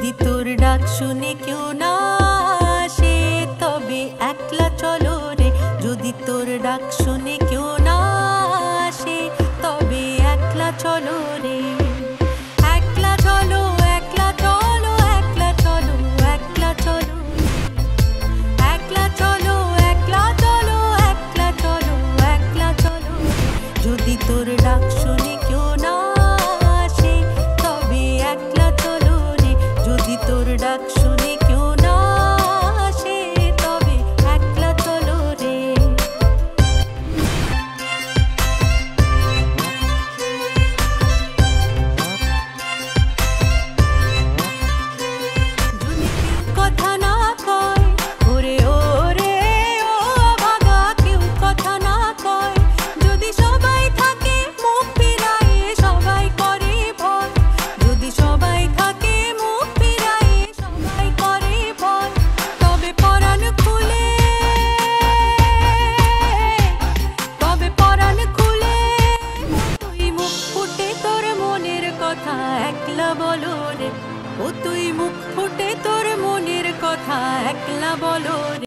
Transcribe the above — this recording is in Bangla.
যদি তোর ডাক শুনে কেউ না আসে তবে একলা চলো রে। যদি তোর ডাক শুনে কেউ না আসে তবে একলা চলো রে। একলা চলো, একলা চলো, একলা চলো, একলা চলো, একলা চলো, একলা চলো, একলা চলো, একলা চলো। যদি তোর ডাক শুনে কেউ না আসে তবে একলা চলো রে। যদি তোর ডাক শুনে কেউ না আসে তবে একলা চলো রে। যদি কেউ কথা না কয় ওরে ওরে ও ভাগা, কেউ কথা না কয়, যদি সবাই থাকে মুখ ফিরায়ে সবাই করে ভয়। যদি সবাই থাকে মুখ ফিরায়ে সবাই করে ভয়, তবে পরাণ খুলে, তবে পরাণ খুলে তুই মুখ ফুটে তোর মনের কথা একলা বলো রে। ও তুই মুখ ফুটে তোর মনের কথা একলা বলো রে।